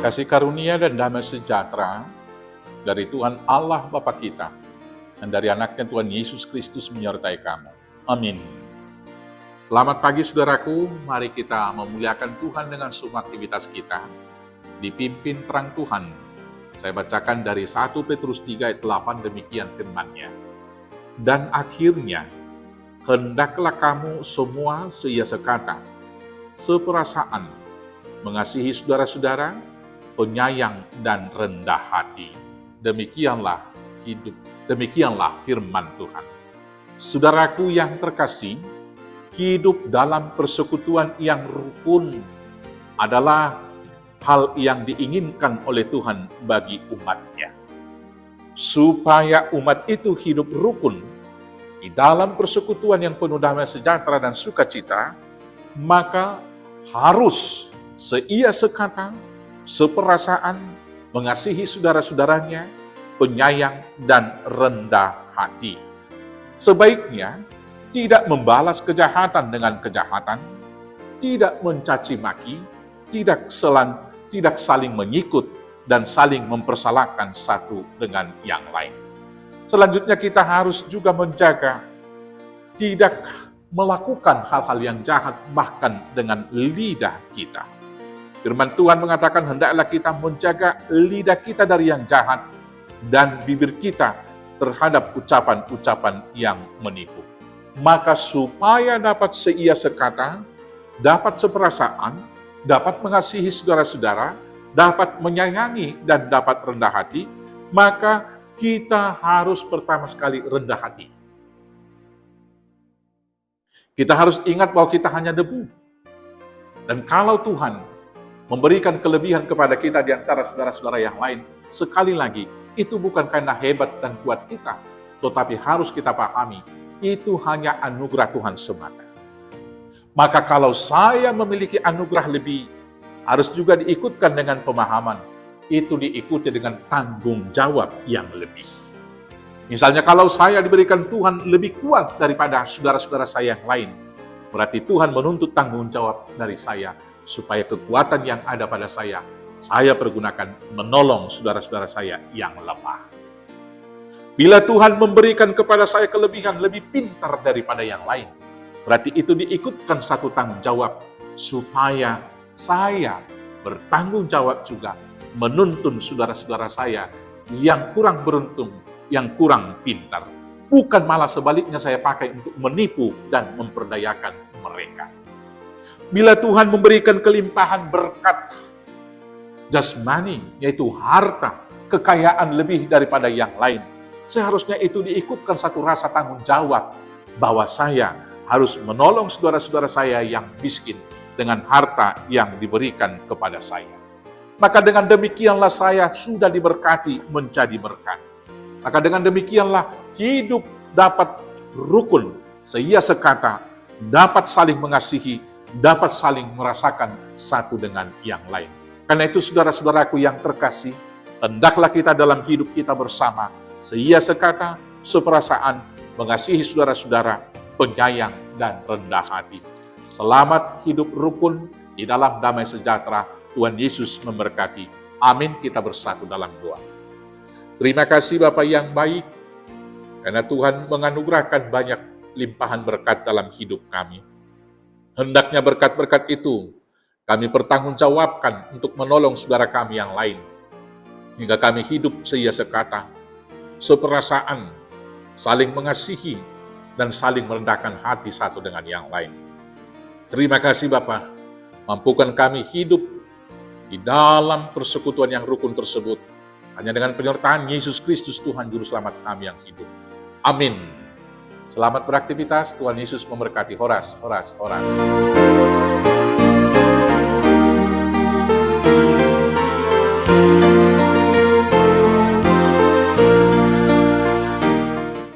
Kasih karunia dan damai sejahtera dari Tuhan Allah Bapa kita dan dari anaknya Tuhan Yesus Kristus menyertai kamu. Amin. Selamat pagi saudaraku, mari kita memuliakan Tuhan dengan semua aktivitas kita. Dipimpin terang Tuhan. Saya bacakan dari 1 Petrus 3 ayat 8 demikian firman-Nya. Dan akhirnya, hendaklah kamu semua seia sekata, seperasaan, mengasihi saudara-saudara, penyayang dan rendah hati. Demikianlah firman Tuhan. Saudaraku yang terkasih, hidup dalam persekutuan yang rukun adalah hal yang diinginkan oleh Tuhan bagi umat-Nya. Supaya umat itu hidup rukun di dalam persekutuan yang penuh damai sejahtera dan sukacita, maka harus seia sekata, seperasaan, mengasihi saudara-saudaranya, penyayang dan rendah hati. Sebaiknya tidak membalas kejahatan dengan kejahatan, tidak mencaci maki, tidak saling mengikut dan saling mempersalahkan satu dengan yang lain. Selanjutnya kita harus juga menjaga tidak melakukan hal-hal yang jahat bahkan dengan lidah kita. Firman Tuhan mengatakan hendaklah kita menjaga lidah kita dari yang jahat dan bibir kita terhadap ucapan-ucapan yang menipu. Maka supaya dapat seia sekata, dapat seperasaan, dapat mengasihi saudara-saudara, dapat menyayangi dan dapat rendah hati, maka kita harus pertama sekali rendah hati. Kita harus ingat bahwa kita hanya debu. Dan kalau Tuhan memberikan kelebihan kepada kita di antara saudara-saudara yang lain, sekali lagi, itu bukan karena hebat dan kuat kita, tetapi harus kita pahami, itu hanya anugerah Tuhan semata. Maka kalau saya memiliki anugerah lebih, harus juga diikutkan dengan pemahaman, itu diikuti dengan tanggung jawab yang lebih. Misalnya kalau saya diberikan Tuhan lebih kuat daripada saudara-saudara saya yang lain, berarti Tuhan menuntut tanggung jawab dari saya, supaya kekuatan yang ada pada saya pergunakan menolong saudara-saudara saya yang lemah. Bila Tuhan memberikan kepada saya kelebihan lebih pintar daripada yang lain, berarti itu diikutkan satu tanggung jawab, supaya saya bertanggung jawab juga menuntun saudara-saudara saya yang kurang beruntung, yang kurang pintar. Bukan malah sebaliknya saya pakai untuk menipu dan memperdayakan mereka. Bila Tuhan memberikan kelimpahan berkat jasmani, yaitu harta, kekayaan lebih daripada yang lain, seharusnya itu diikutkan satu rasa tanggung jawab bahwa saya harus menolong saudara-saudara saya yang miskin dengan harta yang diberikan kepada saya. Maka dengan demikianlah saya sudah diberkati menjadi berkat. Maka dengan demikianlah hidup dapat rukun, seia sekata, dapat saling mengasihi, dapat saling merasakan satu dengan yang lain. Karena itu saudara-saudaraku yang terkasih, hendaklah kita dalam hidup kita bersama, seia sekata, seperasaan, mengasihi saudara-saudara, penyayang dan rendah hati. Selamat hidup rukun di dalam damai sejahtera. Tuhan Yesus memberkati. Amin. Kita bersatu dalam doa. Terima kasih Bapa yang baik, karena Tuhan menganugerahkan banyak limpahan berkat dalam hidup kami. Hendaknya berkat-berkat itu kami pertanggungjawabkan untuk menolong saudara kami yang lain, hingga kami hidup seia sekata, seperasaan, saling mengasihi, dan saling merendahkan hati satu dengan yang lain. Terima kasih Bapa, mampukan kami hidup di dalam persekutuan yang rukun tersebut, hanya dengan penyertaan Yesus Kristus Tuhan Juru Selamat kami yang hidup. Amin. Selamat beraktivitas, Tuhan Yesus memberkati. Horas, horas, horas.